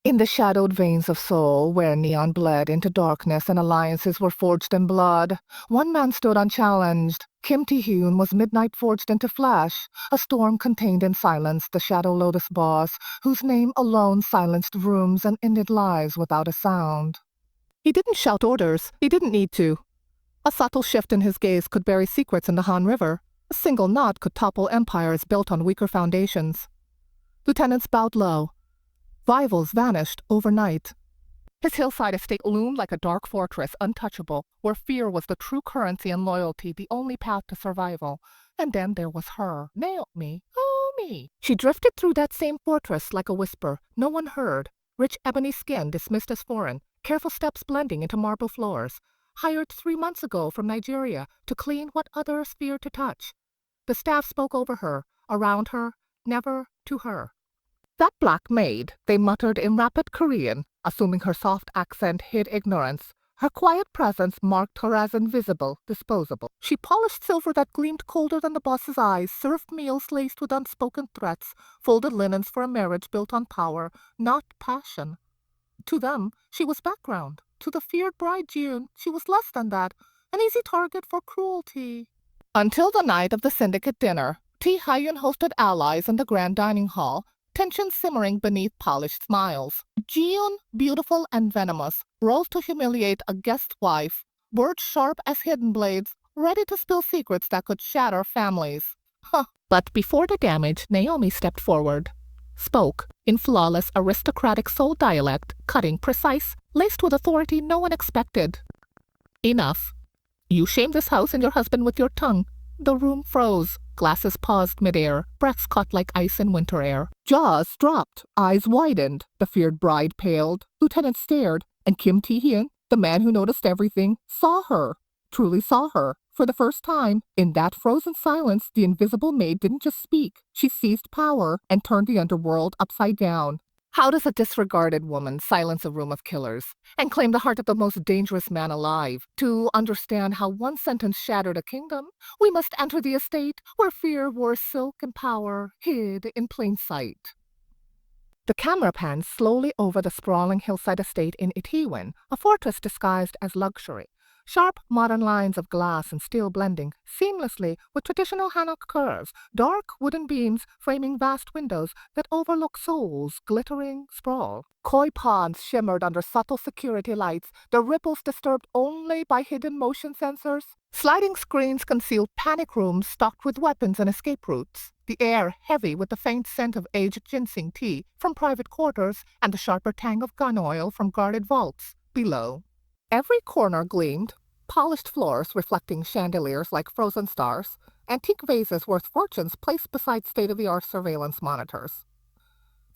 In the shadowed veins of soul, where neon bled into darkness and alliances were forged in blood, one man stood unchallenged. Kim Tae-hyun was midnight forged into flesh, a storm contained in silence, the Shadow Lotus boss, whose name alone silenced rooms and ended lives without a sound. He didn't shout orders. He didn't need to. A subtle shift in his gaze could bury secrets in the Han River. A single nod could topple empires built on weaker foundations. Lieutenants bowed low. Rivals vanished overnight. His hillside estate loomed like a dark fortress, untouchable, where fear was the true currency and loyalty the only path to survival. And then there was her, Naomi. Oh, me. She drifted through that same fortress like a whisper. No one heard. Rich ebony skin dismissed as foreign, careful steps blending into marble floors. Hired 3 months ago from Nigeria to clean what others feared to touch. The staff spoke over her, around her, never to her. That black maid, they muttered in rapid Korean, assuming her soft accent hid ignorance. Her quiet presence marked her as invisible, disposable. She polished silver that gleamed colder than the boss's eyes, served meals laced with unspoken threats, folded linens for a marriage built on power, not passion. To them, she was background. To the feared bride June, she was less than that, an easy target for cruelty. Until the night of the syndicate dinner, Tae-hyun hosted allies in the grand dining hall, tension simmering beneath polished smiles. Jiun, beautiful and venomous, rose to humiliate a guest wife, words sharp as hidden blades, ready to spill secrets that could shatter families. But before the damage, Naomi stepped forward. Spoke, in flawless aristocratic Seoul dialect, cutting, precise, laced with authority no one expected. Enough. You shamed this house and your husband with your tongue. The room froze. Glasses paused midair, breaths caught like ice in winter air. Jaws dropped, eyes widened. The feared bride paled. Lieutenant stared, and Kim Tae-hyun, the man who noticed everything, saw her. Truly saw her. For the first time, in that frozen silence, the invisible maid didn't just speak. She seized power and turned the underworld upside down. How does a disregarded woman silence a room of killers and claim the heart of the most dangerous man alive? To understand how one sentence shattered a kingdom, we must enter the estate where fear wore silk and power hid in plain sight. The camera pans slowly over the sprawling hillside estate in Itaewon, a fortress disguised as luxury. Sharp, modern lines of glass and steel blending seamlessly with traditional hanok curves, dark wooden beams framing vast windows that overlook Seoul's glittering sprawl. Koi ponds shimmered under subtle security lights, their ripples disturbed only by hidden motion sensors. Sliding screens concealed panic rooms stocked with weapons and escape routes. The air heavy with the faint scent of aged ginseng tea from private quarters and the sharper tang of gun oil from guarded vaults below. Every corner gleamed, polished floors reflecting chandeliers like frozen stars, antique vases worth fortunes placed beside state-of-the-art surveillance monitors.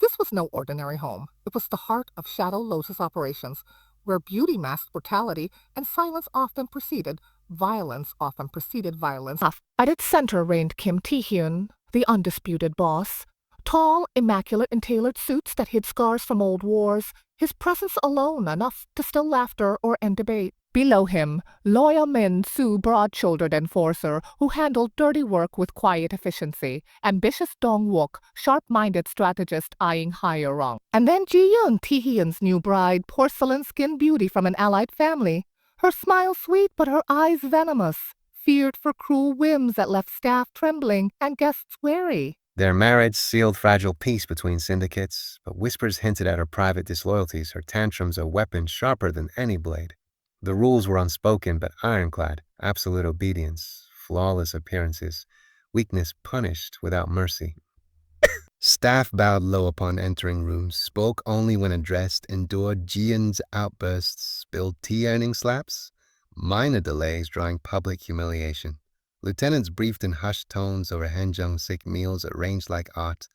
This was no ordinary home. It was the heart of Shadow Lotus operations, where beauty masked brutality and violence often preceded violence. At its center reigned Kim Tae-hyun, the undisputed boss. Tall, immaculate in tailored suits that hid scars from old wars, his presence alone enough to still laughter or end debate. Below him, loyal Min Soo, broad-shouldered enforcer who handled dirty work with quiet efficiency. Ambitious Dong-wook, sharp-minded strategist eyeing higher rung. And then Ji-yoon, Tae-hyun's new bride, porcelain-skinned beauty from an allied family. Her smile sweet but her eyes venomous, feared for cruel whims that left staff trembling and guests wary. Their marriage sealed fragile peace between syndicates, but whispers hinted at her private disloyalties, her tantrums a weapon sharper than any blade. The rules were unspoken but ironclad, absolute obedience, flawless appearances, weakness punished without mercy. Staff bowed low upon entering rooms, spoke only when addressed, endured Jian's outbursts, spilled tea-earning slaps, minor delays drawing public humiliation. Lieutenants briefed in hushed tones over Hanjung-sick meals arranged like art.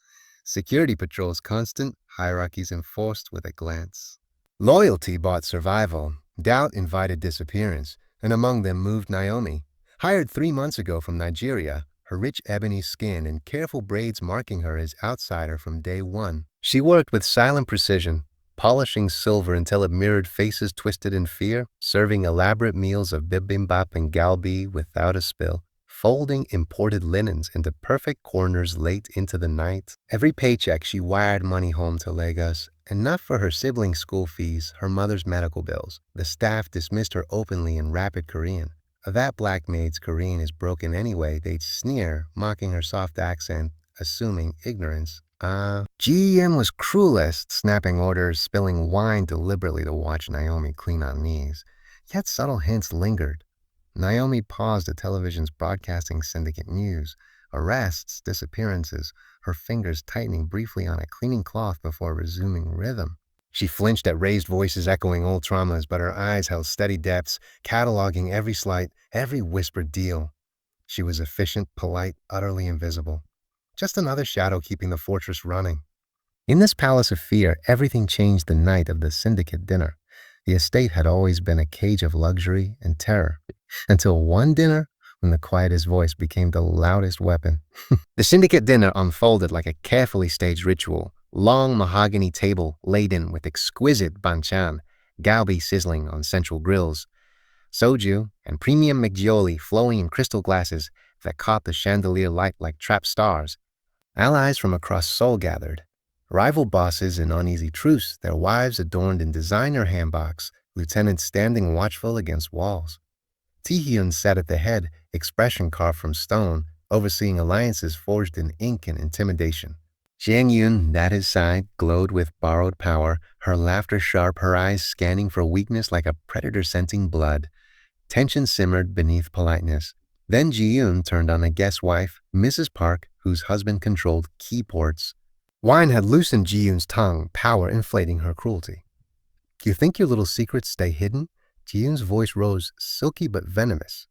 Security patrols constant, hierarchies enforced with a glance. Loyalty bought survival. Doubt invited disappearance, and among them moved Naomi. Hired 3 months ago from Nigeria, her rich ebony skin and careful braids marking her as outsider from day one. She worked with silent precision, polishing silver until it mirrored faces twisted in fear, serving elaborate meals of bibimbap and galbi without a spill. folding imported linens into perfect corners late into the night. Every paycheck, she wired money home to Lagos, and not for her siblings' school fees, her mother's medical bills. The staff dismissed her openly in rapid Korean. That black maid's Korean is broken anyway, they'd sneer, mocking her soft accent, assuming ignorance. GM was cruelest, snapping orders, spilling wine deliberately to watch Naomi clean on knees. Yet subtle hints lingered. Naomi paused the television's broadcasting syndicate news. Arrests, disappearances, her fingers tightening briefly on a cleaning cloth before resuming rhythm. She flinched at raised voices echoing old traumas, but her eyes held steady depths, cataloging every slight, every whispered deal. She was efficient, polite, utterly invisible. Just another shadow keeping the fortress running. In this palace of fear, everything changed the night of the syndicate dinner. The estate had always been a cage of luxury and terror, until one dinner when the quietest voice became the loudest weapon. The syndicate dinner unfolded like a carefully staged ritual. Long mahogany table laden with exquisite banchan, galbi sizzling on central grills, soju and premium McGioli flowing in crystal glasses that caught the chandelier light like trapped stars. Allies from across Seoul gathered. Rival bosses in uneasy truce, their wives adorned in designer handboks, lieutenants standing watchful against walls. Taehyun sat at the head, expression carved from stone, overseeing alliances forged in ink and intimidation. Jiang Yun, at his side, glowed with borrowed power, her laughter sharp, her eyes scanning for weakness like a predator scenting blood. Tension simmered beneath politeness. Then Ji-yoon turned on a guest wife, Mrs. Park, whose husband controlled key ports. Wine had loosened Ji-yoon's tongue, power inflating her cruelty. "You think your little secrets stay hidden?" Ji-yoon's voice rose, silky but venomous.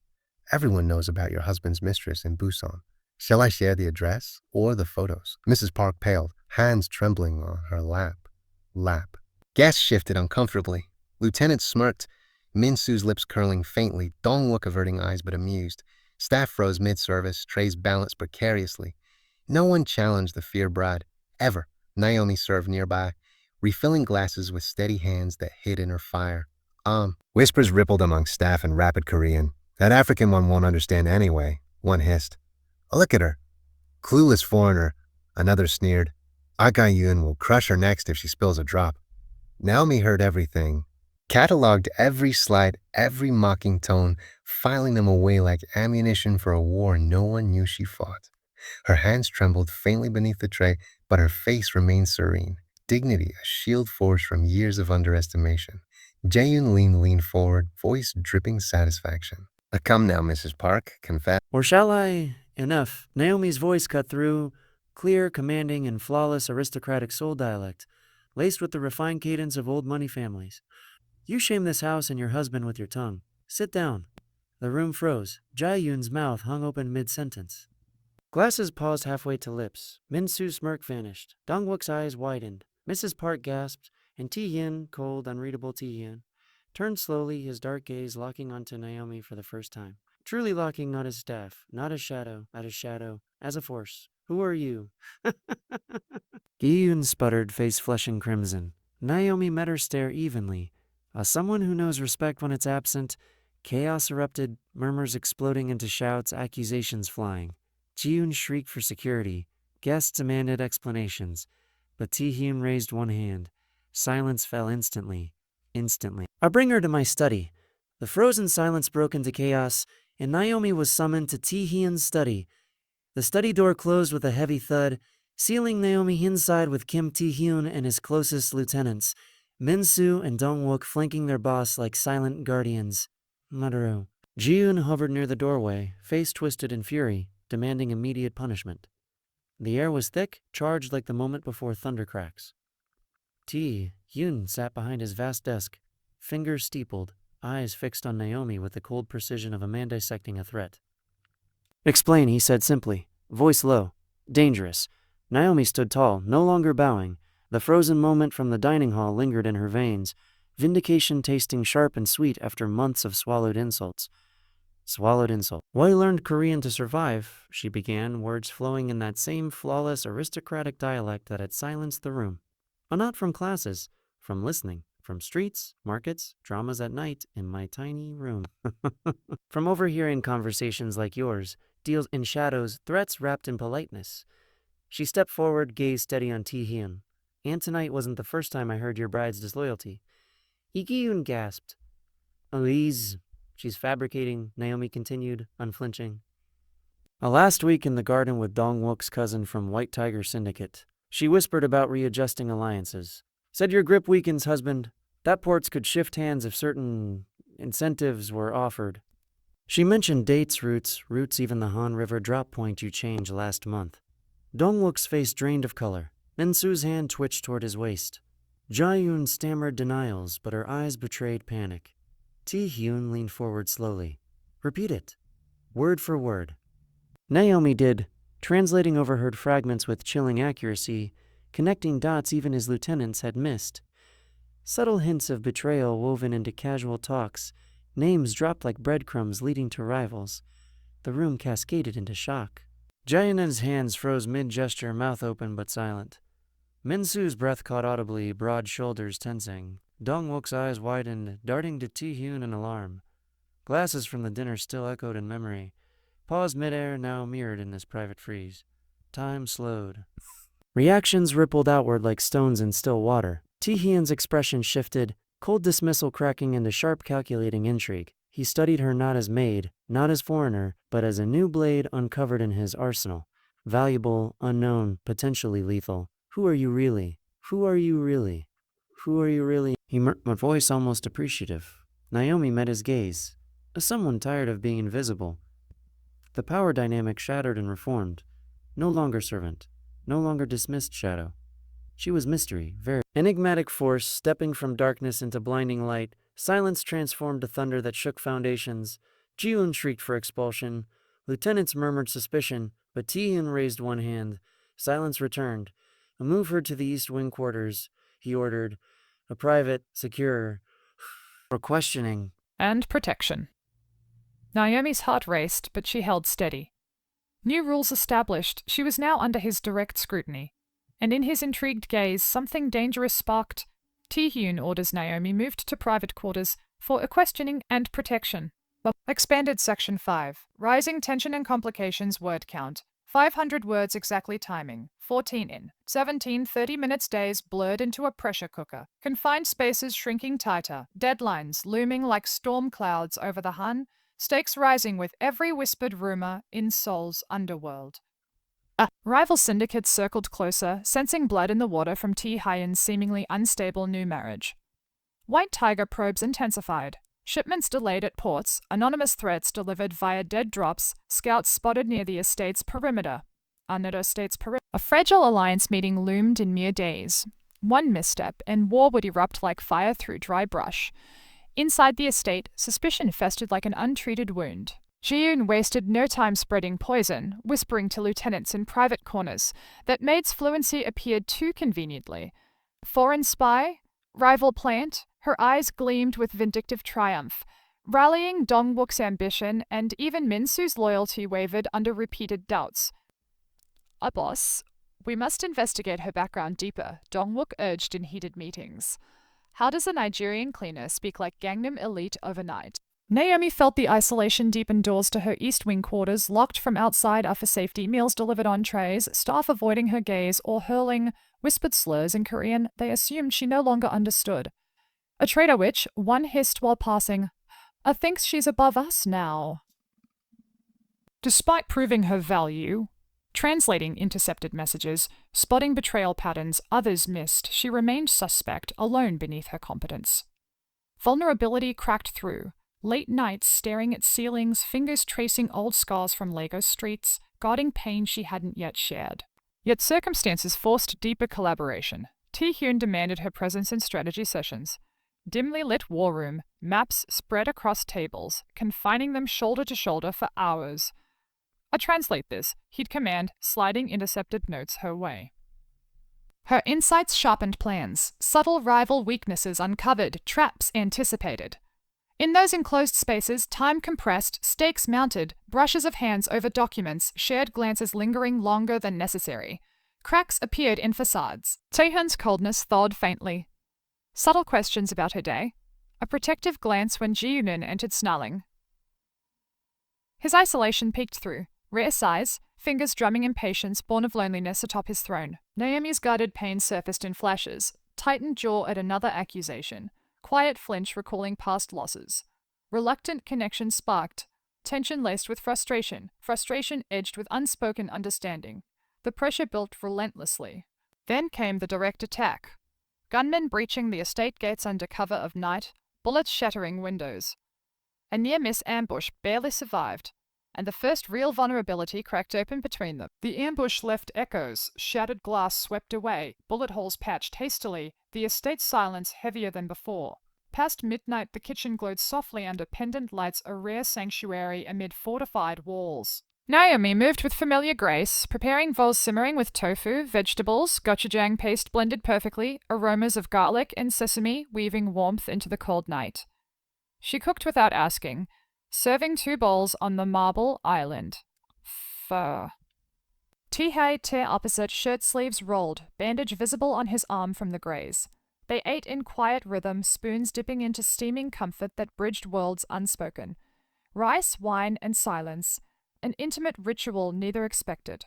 "Everyone knows about your husband's mistress in Busan. Shall I share the address or the photos?" Mrs. Park paled, hands trembling on her lap. Guests shifted uncomfortably. Lieutenant smirked, Min-soo's lips curling faintly, Dong-wook averting eyes but amused. Staff froze mid-service, trays balanced precariously. No one challenged the fear bride, ever. Naomi served nearby, refilling glasses with steady hands that hid in her fire. Whispers rippled among staff in rapid Korean. "That African one won't understand anyway," one hissed. "Look at her. Clueless foreigner," another sneered. "Aga-yun will crush her next if she spills a drop." Naomi heard everything, cataloged every slight, every mocking tone, filing them away like ammunition for a war no one knew she fought. Her hands trembled faintly beneath the tray, but her face remained serene, dignity a shield forged from years of underestimation. Jae-yoon leaned forward, voice dripping satisfaction. "Come now, Mrs. Park, confess." "Or shall I?" "Enough." Naomi's voice cut through, clear, commanding, and flawless aristocratic Seoul dialect, laced with the refined cadence of old money families. "You shame this house and your husband with your tongue. Sit down." The room froze. Jae-yoon's mouth hung open mid-sentence. Glasses paused halfway to lips. Min-soo's smirk vanished. Dong-wook's eyes widened. Mrs. Park gasped, and Taehyun, cold, unreadable Taehyun, turned slowly, his dark gaze locking onto Naomi for the first time. Truly locking, not as staff, not as shadow, as a force. "Who are you?" Gi-yoon sputtered, face flushing crimson. Naomi met her stare evenly. As someone who knows respect when it's absent, chaos erupted, murmurs exploding into shouts, accusations flying. Ji-yoon shrieked for security. Guests demanded explanations. But Taehyun raised one hand. Silence fell instantly. "I bring her to my study." The frozen silence broke into chaos, and Naomi was summoned to Taehyun's study. The study door closed with a heavy thud, sealing Naomi inside with Kim Taehyun and his closest lieutenants, Min-soo and Dong-wook flanking their boss like silent guardians. Motaro. Ji-yoon hovered near the doorway, face twisted in fury, demanding immediate punishment. The air was thick, charged like the moment before thundercracks. Tae-hyun sat behind his vast desk, fingers steepled, eyes fixed on Naomi with the cold precision of a man dissecting a threat. "Explain," he said simply, voice low. "Dangerous." Naomi stood tall, no longer bowing. The frozen moment from the dining hall lingered in her veins, vindication tasting sharp and sweet after months of swallowed insult. "Why learned Korean to survive," she began, words flowing in that same flawless aristocratic dialect that had silenced the room. "But not from classes, from listening, from streets, markets, dramas at night in my tiny room. From overhearing conversations like yours, deals in shadows, threats wrapped in politeness. She stepped forward, gaze steady on Ti-hyun. "And tonight wasn't the first time I heard your bride's disloyalty." Gi-hyun gasped. "Elise, she's fabricating," Naomi continued, unflinching. "A last week in the garden with Dong-wook's cousin from White Tiger Syndicate. She whispered about readjusting alliances. Said your grip weakens, husband. That ports could shift hands if certain incentives were offered. She mentioned dates, routes, even the Han River drop point you changed last month." Dong-wook's face drained of color. Min-soo's hand twitched toward his waist. Ja-yoon stammered denials, but her eyes betrayed panic. Ti-hyun leaned forward slowly. "Repeat it, word for word." Naomi did, translating overheard fragments with chilling accuracy, connecting dots even his lieutenants had missed. Subtle hints of betrayal woven into casual talks, names dropped like breadcrumbs leading to rivals. The room cascaded into shock. Jayanen's hands froze mid-gesture, mouth open but silent. Min-soo's breath caught audibly, broad shoulders tensing. Dong-wook's eyes widened, darting to Ti-hyun in alarm. Glasses from the dinner still echoed in memory. Paused midair, now mirrored in this private freeze. Time slowed. Reactions rippled outward like stones in still water. Ti-hyun's expression shifted, cold dismissal cracking into sharp calculating intrigue. He studied her not as maid, not as foreigner, but as a new blade uncovered in his arsenal. Valuable, unknown, potentially lethal. "Who are you really? Who are you really? Who are you really?" He murmured, a voice almost appreciative. Naomi met his gaze. As someone tired of being invisible. The power dynamic shattered and reformed. No longer servant. No longer dismissed shadow. She was mystery, very enigmatic force, stepping from darkness into blinding light. Silence transformed to thunder that shook foundations. Ji-hoon shrieked for expulsion. Lieutenants murmured suspicion, but Ti-hyun raised one hand. Silence returned. "Move her to the East Wing quarters," he ordered. "A private, secure, for questioning." And protection. Naomi's heart raced, but she held steady. New rules established, she was now under his direct scrutiny. And in his intrigued gaze, something dangerous sparked. Ti-hyun orders Naomi moved to private quarters for a questioning and protection. Expanded Section 5. Rising tension and complications word count. 500 words exactly timing. 14 in. 17 30-minute days blurred into a pressure cooker. Confined spaces shrinking tighter. Deadlines looming like storm clouds over the Han. Stakes rising with every whispered rumor in Seoul's underworld. Rival syndicates circled closer, sensing blood in the water from Ti-hyun's seemingly unstable new marriage. White Tiger probes intensified. Shipments delayed at ports, anonymous threats delivered via dead drops, scouts spotted near the estate's perimeter. A fragile alliance meeting loomed in mere days. One misstep, and war would erupt like fire through dry brush. Inside the estate, suspicion festered like an untreated wound. Ji-yoon wasted no time spreading poison, whispering to lieutenants in private corners that Maid's fluency appeared too conveniently. Foreign spy? Rival plant? Her eyes gleamed with vindictive triumph. Rallying Dong-wook's ambition, and even Min-soo's loyalty wavered under repeated doubts. "Boss, we must investigate her background deeper," Dong-wook urged in heated meetings. "How does a Nigerian cleaner speak like Gangnam elite overnight?" Naomi felt the isolation deepen doors to her East Wing quarters, locked from outside are for safety, meals delivered on trays, staff avoiding her gaze or hurling whispered slurs in Korean they assumed she no longer understood. A traitor which, one hissed while passing, thinks she's above us now. Despite proving her value, translating intercepted messages, spotting betrayal patterns others missed, she remained suspect, alone beneath her competence. Vulnerability cracked through. Late nights staring at ceilings, fingers tracing old scars from Lagos streets, guarding pain she hadn't yet shared. Yet circumstances forced deeper collaboration. Ti-hyun demanded her presence in strategy sessions. Dimly lit war room, maps spread across tables, confining them shoulder to shoulder for hours. "I translate this," he'd command, sliding intercepted notes her way. Her insights sharpened plans, subtle rival weaknesses uncovered, traps anticipated. In those enclosed spaces, time compressed, stakes mounted, brushes of hands over documents, shared glances lingering longer than necessary. Cracks appeared in facades. Taehyun's coldness thawed faintly. Subtle questions about her day. A protective glance when Ji-yoon entered snarling. His isolation peeked through. Rare size, fingers drumming impatience born of loneliness atop his throne. Naomi's guarded pain surfaced in flashes, tightened jaw at another accusation, quiet flinch recalling past losses. Reluctant connection sparked, tension laced with frustration, frustration edged with unspoken understanding. The pressure built relentlessly. Then came the direct attack. Gunmen breaching the estate gates under cover of night, bullets shattering windows. A near-miss ambush barely survived, and the first real vulnerability cracked open between them. The ambush left echoes, shattered glass swept away, bullet holes patched hastily, the estate's silence heavier than before. Past midnight, the kitchen glowed softly under pendant lights, a rare sanctuary amid fortified walls. Naomi moved with familiar grace, preparing bowls simmering with tofu, vegetables, gochujang paste blended perfectly, aromas of garlic and sesame weaving warmth into the cold night. She cooked without asking, serving 2 bowls on the marble island. Pho. Tihai tear opposite, shirt sleeves rolled, bandage visible on his arm from the graze. They ate in quiet rhythm, spoons dipping into steaming comfort that bridged worlds unspoken. Rice, wine, and silence, an intimate ritual neither expected.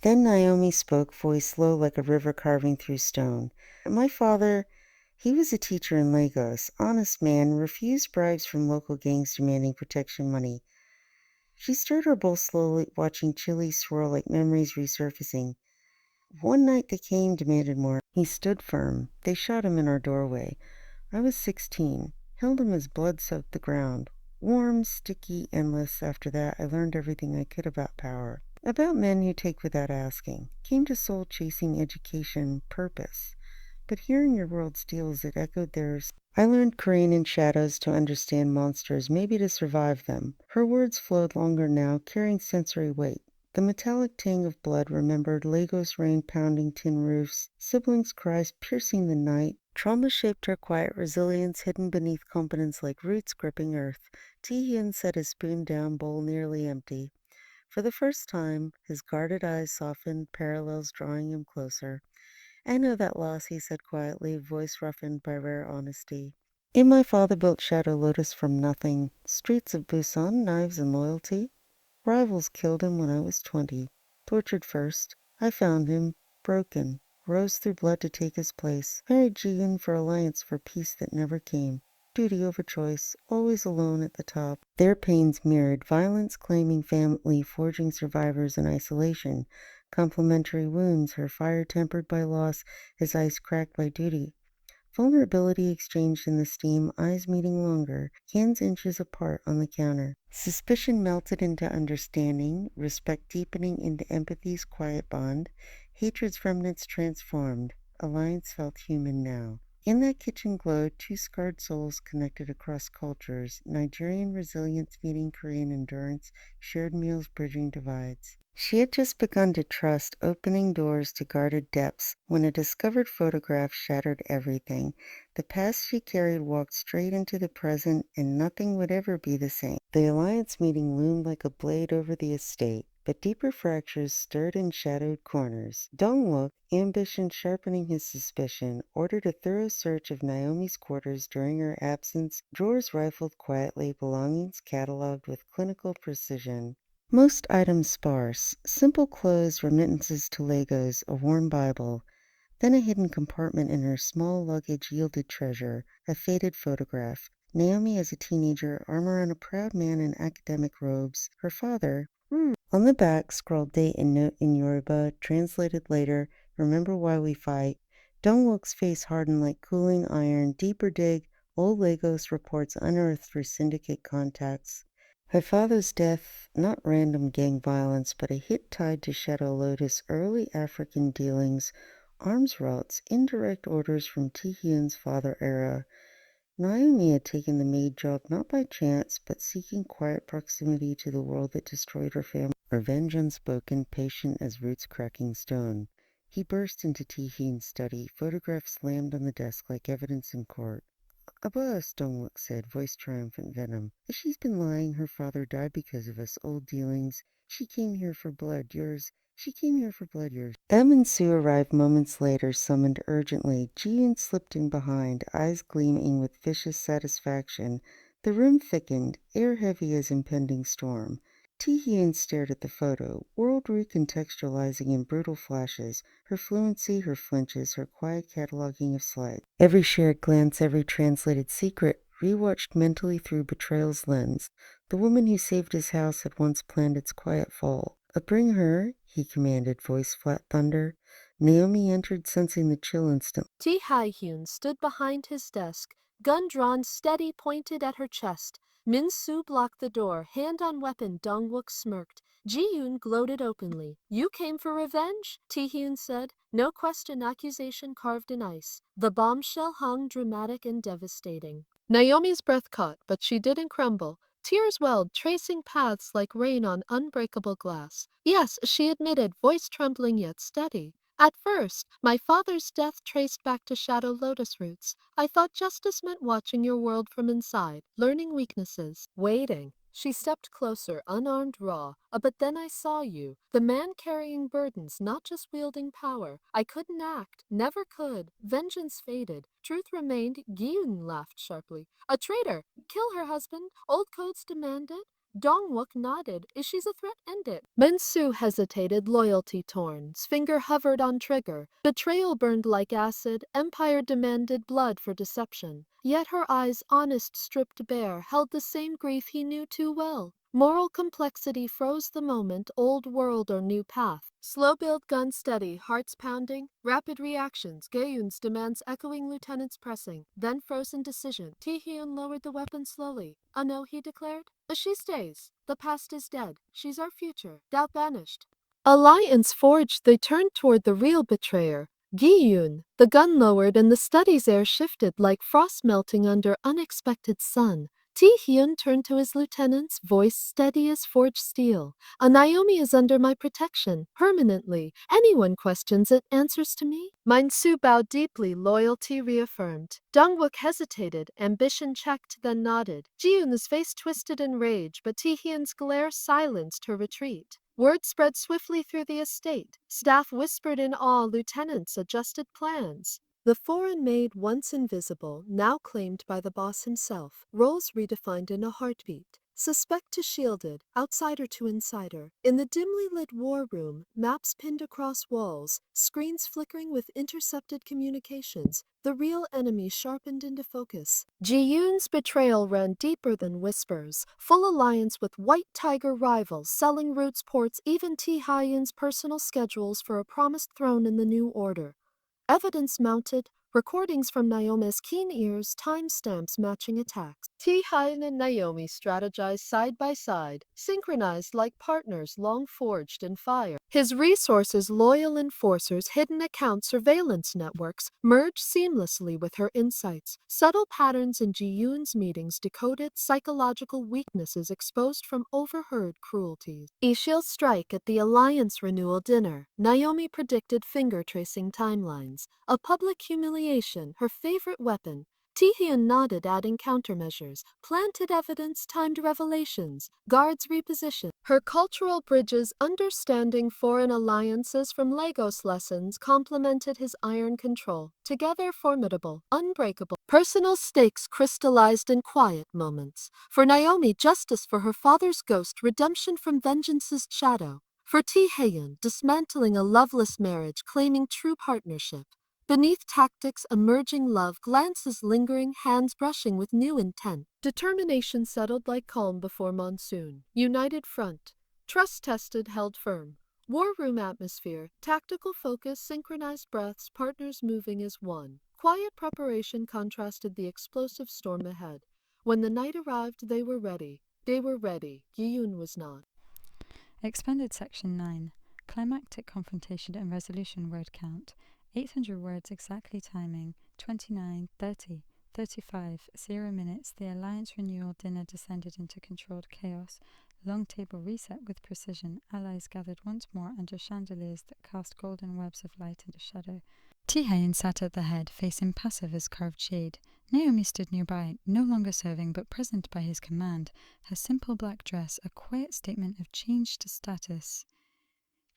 Then Naomi spoke, voice low like a river carving through stone. My father, he was a teacher in Lagos, honest man, refused bribes from local gangs demanding protection money. She stirred her bowl slowly, watching chili swirl like memories resurfacing. One night they came, demanded more. He stood firm. They shot him in our doorway. I was 16. Held him as blood soaked the ground. Warm, sticky, endless. After that, I learned everything I could about power. About men who take without asking. Came to soul-chasing education, purpose. But hearing your world's deals, it echoed theirs. I learned Korean in shadows to understand monsters, maybe to survive them. Her words flowed longer now, carrying sensory weight. The metallic tang of blood remembered Lagos rain pounding tin roofs, siblings' cries piercing the night. Trauma shaped her quiet resilience hidden beneath competence like roots gripping earth. Tae-hyun set his spoon down, bowl nearly empty. For the first time, his guarded eyes softened, parallels drawing him closer. I know that loss, he said quietly, voice roughened by rare honesty. My father built Shadow Lotus from nothing. Streets of Busan, knives and loyalty. Rivals killed him when I was 20. Tortured first. I found him, broken. Rose through blood to take his place. Married Ji-yoon for alliance for peace that never came. Duty over choice, always alone at the top. Their pains mirrored, violence claiming family, forging survivors in isolation. Complementary wounds, her fire tempered by loss, his ice cracked by duty. Vulnerability exchanged in the steam, eyes meeting longer, hands inches apart on the counter. Suspicion melted into understanding, respect deepening into empathy's quiet bond, hatred's remnants transformed. Alliance felt human now. In that kitchen glowed 2 scarred souls connected across cultures, Nigerian resilience meeting Korean endurance, shared meals bridging divides. She had just begun to trust, opening doors to guarded depths, when a discovered photograph shattered everything. The past she carried walked straight into the present, and nothing would ever be the same. The alliance meeting loomed like a blade over the estate, but deeper fractures stirred in shadowed corners. Dong-wook, ambition sharpening his suspicion, ordered a thorough search of Naomi's quarters during her absence, drawers rifled quietly, belongings catalogued with clinical precision. Most items sparse, simple clothes, remittances to Lagos, a worn Bible. Then a hidden compartment in her small luggage yielded treasure, a faded photograph. Naomi as a teenager, armor on a proud man in academic robes. Her father. On the back, scrawled date and note in Yoruba, translated later, remember why we fight. Dong-wook's face hardened like cooling iron. Deeper dig, old Lagos reports unearthed through syndicate contacts. Her father's death, not random gang violence, but a hit tied to Shadow Lotus, early African dealings, arms routes, indirect orders from Tae-hyun's father era. Naomi had taken the MAID job not by chance, but seeking quiet proximity to the world that destroyed her family. Revenge unspoken, patient as roots cracking stone. He burst into Tae-hyun's study, photographs slammed on the desk like evidence in court. A boss, Dong-wook said, voice triumphant venom. She's been lying. Her father died because of us. Old dealings. She came here for blood. Yours. She came here for blood. Yours. And Sue arrived moments later, summoned urgently. Ji-yoon slipped in behind, eyes gleaming with vicious satisfaction. The room thickened, air heavy as impending storm. Ti-Hien stared at the photo, world recontextualizing in brutal flashes, her fluency, her flinches, her quiet cataloging of slides. Every shared glance, every translated secret, rewatched mentally through betrayal's lens. The woman who saved his house had once planned its quiet fall. Bring her, he commanded, voice flat thunder. Naomi entered, sensing the chill instantly. Ti-Hyun stood behind his desk, gun drawn steady pointed at her chest. Min-Soo blocked the door, hand on weapon. Dong-wook smirked. Ji-Yoon gloated openly. You came for revenge? Ti-Hyun said. No question, accusation carved in ice. The bombshell hung dramatic and devastating. Naomi's breath caught, but she didn't crumble. Tears welled, tracing paths like rain on unbreakable glass. Yes, she admitted, voice trembling yet steady. At first, my father's death traced back to shadow lotus roots. I thought justice meant watching your world from inside, learning weaknesses, waiting. She stepped closer, unarmed, raw. But then I saw you, the man carrying burdens, not just wielding power. I couldn't act, never could. Vengeance faded. Truth remained. Gi-yoon laughed sharply. A traitor! Kill her husband. Old codes demanded. Dong-wook nodded. If she's a threat, end it. Min-Soo hesitated, loyalty torn. Finger hovered on trigger. Betrayal burned like acid. Empire demanded blood for deception. Yet her eyes, honest, stripped bare, held the same grief he knew too well. Moral complexity froze the moment, old world or new path. Slow build, gun steady, hearts pounding. Rapid reactions, Gaeun's demands echoing, lieutenants pressing. Then frozen decision. Ti-Hyun lowered the weapon slowly. A no, he declared. She stays. The past is dead. She's our future. Doubt banished. Alliance forged, they turned toward the real betrayer. Gi-yoon. The gun lowered and the study's air shifted like frost melting under unexpected sun. Ti-Hyun turned to his lieutenants, voice steady as forged steel. A Naomi is under my protection, permanently. Anyone questions it, answers to me. Min-Soo bowed deeply, loyalty reaffirmed. Dong-wook hesitated, ambition checked, then nodded. Ji-yoon's face twisted in rage, but Ti-Hyun's glare silenced her retreat. Word spread swiftly through the estate. Staff whispered in awe, lieutenants adjusted plans. The foreign maid, once invisible, now claimed by the boss himself. Roles redefined in a heartbeat. Suspect to shielded, outsider to insider. In the dimly lit war room, maps pinned across walls, screens flickering with intercepted communications, the real enemy sharpened into focus. Ji-yoon's betrayal ran deeper than whispers, full alliance with White Tiger rivals, selling routes, ports, even Ti-Hyun's personal schedules for a promised throne in the new order. Evidence mounted, recordings from Naomi's keen ears, timestamps matching attacks. Ti-Hyun and Naomi strategized side by side, synchronized like partners long forged in fire. His resources, loyal enforcers, hidden accounts, surveillance networks, merged seamlessly with her insights. Subtle patterns in Ji-yoon's meetings decoded, psychological weaknesses exposed from overheard cruelties. Ishil strike at the Alliance renewal dinner. Naomi predicted finger-tracing timelines. A public humiliation, her favorite weapon. Ti-Hyun nodded, adding countermeasures. Planted evidence, timed revelations. Guards repositioned. Her cultural bridges, understanding foreign alliances from Lagos lessons, complemented his iron control. Together formidable, unbreakable. Personal stakes crystallized in quiet moments. For Naomi, justice for her father's ghost, redemption from vengeance's shadow. For Ti-Hyun, dismantling a loveless marriage, claiming true partnership. Beneath tactics, emerging love, glances lingering, hands brushing with new intent. Determination settled like calm before monsoon. United front. Trust tested, held firm. War room atmosphere, tactical focus, synchronized breaths, partners moving as one. Quiet preparation contrasted the explosive storm ahead. When the night arrived, they were ready. They were ready. Gi-yoon was not. Expanded Section 9. Climactic confrontation and resolution word count. 800 words exactly timing. 29, 30, 35, 0 minutes. The Alliance renewal dinner descended into controlled chaos. Long table reset with precision. Allies gathered once more under chandeliers that cast golden webs of light into shadow. Ti-Hyun sat at the head, face impassive as carved shade. Naomi stood nearby, no longer serving but present by his command, her simple black dress a quiet statement of changed status.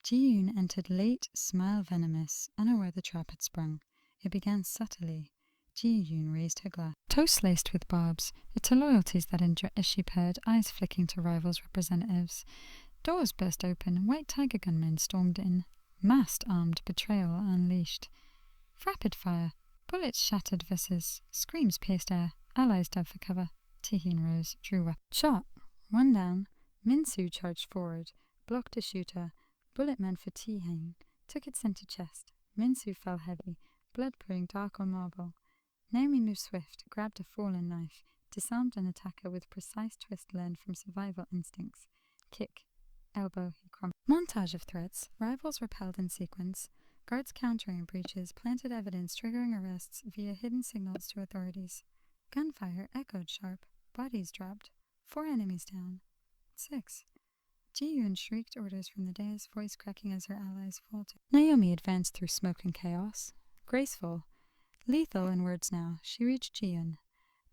Ji-yoon entered late, smile venomous, unaware the trap had sprung. It began subtly. Ji-yoon raised her glass. Toast laced with barbs, to loyalties that endure as she purred, eyes flicking to rivals' representatives. Doors burst open, white tiger gunmen stormed in. Massed armed betrayal unleashed. Rapid fire. Bullets shattered visors. Screams pierced air. Allies dug for cover. Taehyun rose, drew weapon. Shot. One down. Min-soo charged forward, blocked a shooter. Bullet meant for Taehyun. Took its center chest. Min-soo fell heavy, blood pouring dark on marble. Naomi moved swift, grabbed a fallen knife, disarmed an attacker with precise twist learned from survival instincts. Kick. Elbow, he crumbled. Montage of threats. Rivals repelled in sequence. Guards countering breaches, planted evidence triggering arrests via hidden signals to authorities. Gunfire echoed sharp. Bodies dropped. 4 enemies down. 6. Ji-yoon shrieked orders from the dais, voice cracking as her allies faltered. Naomi advanced through smoke and chaos. Graceful. Lethal in words now, she reached Ji-yoon.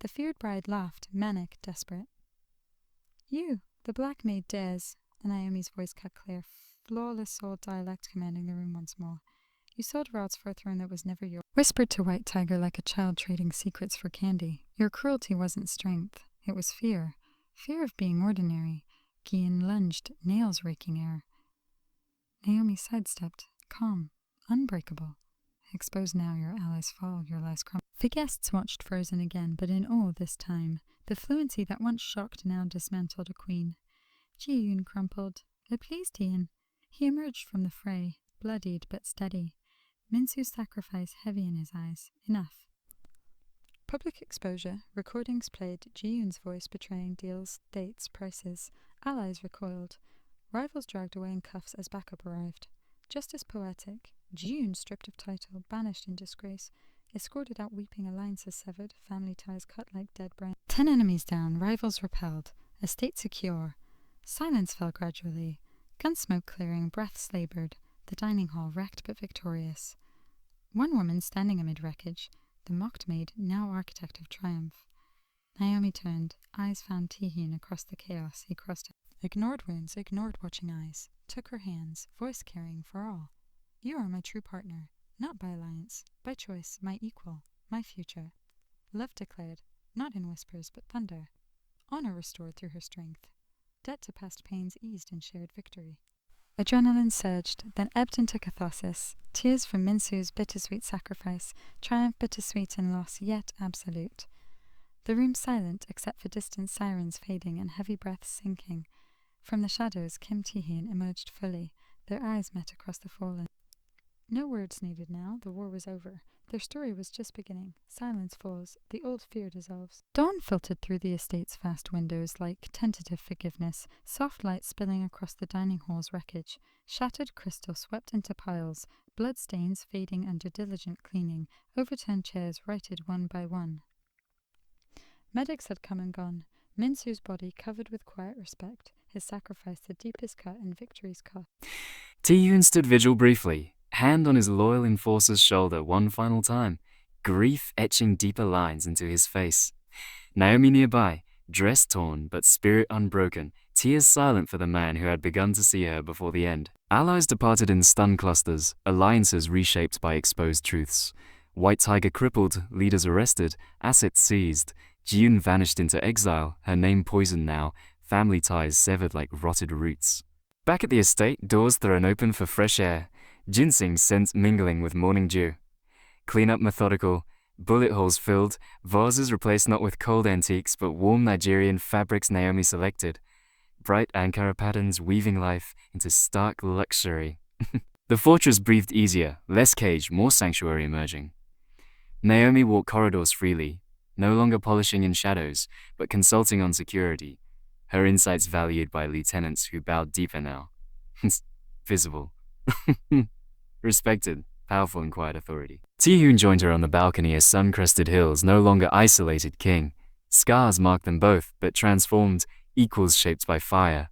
The feared bride laughed, manic, desperate. You, the black maid dares, Naomi's voice cut clear, flawless soul dialect commanding the room once more. You sold routes for a throne that was never yours. Whispered to White Tiger like a child trading secrets for candy. Your cruelty wasn't strength, it was fear. Fear of being ordinary. Gian lunged, nails raking air. Naomi sidestepped, calm, unbreakable. Exposed now, your allies fall, your lies crumble. The guests watched frozen again, but in awe this time. The fluency that once shocked now dismantled a queen. Ji-yoon crumpled. It pleased Ian. He emerged from the fray, bloodied but steady. Min-soo's sacrifice heavy in his eyes. Enough. Public exposure. Recordings played. Ji-yoon's voice betraying deals, dates, prices. Allies recoiled. Rivals dragged away in cuffs as backup arrived. Just as poetic. Ji-yoon stripped of title, banished in disgrace. Escorted out weeping, alliances severed, family ties cut like dead brain. 10 enemies down, rivals repelled. Estate secure. Silence fell gradually. Gunsmoke clearing, breaths laboured. The dining hall wrecked but victorious. One woman standing amid wreckage. The mocked maid, now architect of triumph. Naomi turned. Eyes found Taehyun across the chaos. He crossed it. Ignored wounds, ignored watching eyes. Took her hands, voice carrying for all. You are my true partner. Not by alliance, by choice, my equal, my future. Love declared, not in whispers but thunder. Honor restored through her strength. Debt to past pains eased in shared victory. Adrenaline surged, then ebbed into catharsis. Tears from Min-soo's bittersweet sacrifice, triumph bittersweet and loss yet absolute. The room silent except for distant sirens fading and heavy breaths sinking. From the shadows, Kim Taehyun emerged fully. Their eyes met across the fallen. No words needed now, the war was over. Their story was just beginning. Silence falls, the old fear dissolves. Dawn filtered through the estate's vast windows like tentative forgiveness, soft light spilling across the dining hall's wreckage. Shattered crystal swept into piles, blood stains fading under diligent cleaning, overturned chairs righted one by one. Medics had come and gone, Min-soo's body covered with quiet respect, his sacrifice the deepest cut in victory's cost. Taehyun stood vigil briefly, hand on his loyal enforcer's shoulder one final time, grief etching deeper lines into his face. Naomi nearby, dress torn but spirit unbroken, tears silent for the man who had begun to see her before the end. Allies departed in stun clusters, alliances reshaped by exposed truths. White Tiger crippled, leaders arrested, assets seized. Ji-yoon vanished into exile, her name poisoned now, family ties severed like rotted roots. Back at the estate, doors thrown open for fresh air, ginseng scent mingling with morning dew. Cleanup methodical, bullet holes filled, vases replaced not with cold antiques but warm Nigerian fabrics Naomi selected. Bright Ankara patterns weaving life into stark luxury. The fortress breathed easier, less cage, more sanctuary emerging. Naomi walked corridors freely, no longer polishing in shadows, but consulting on security. Her insights valued by lieutenants who bowed deeper now. Visible. Respected, powerful and quiet authority. Taehyun joined her on the balcony as sun-crested hills no longer isolated king. Scars marked them both, but transformed, equals shaped by fire.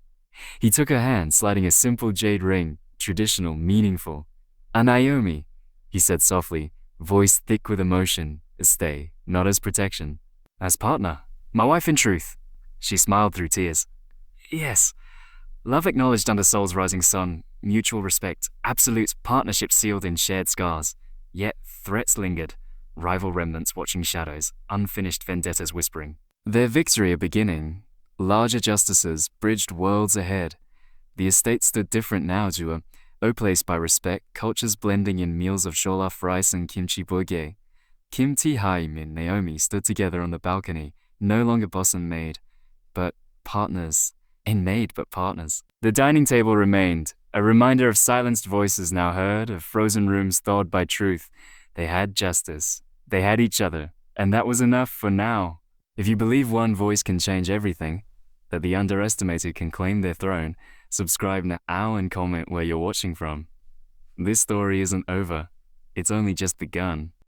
He took her hand, sliding a simple jade ring, traditional, meaningful. "A Naomi," he said softly, voice thick with emotion, a stay, not as protection. "As partner, my wife in truth." She smiled through tears. "Yes. Love acknowledged under soul's rising sun, mutual respect, absolute partnership sealed in shared scars. Yet threats lingered. rival remnants watching shadows, unfinished vendettas whispering. Their victory a beginning, larger justices bridged worlds ahead. The estate stood different now, Jua, O place by respect, cultures blending in meals of jollof rice and kimchi boge. Kim Ti-haim and Naomi stood together on the balcony, no longer boss and maid, but partners. In maid, but partners. The dining table remained, a reminder of silenced voices now heard, of frozen rooms thawed by truth. They had justice. They had each other, and that was enough for now. If you believe one voice can change everything, that the underestimated can claim their throne, subscribe now and comment where you're watching from. This story isn't over. It's only just begun.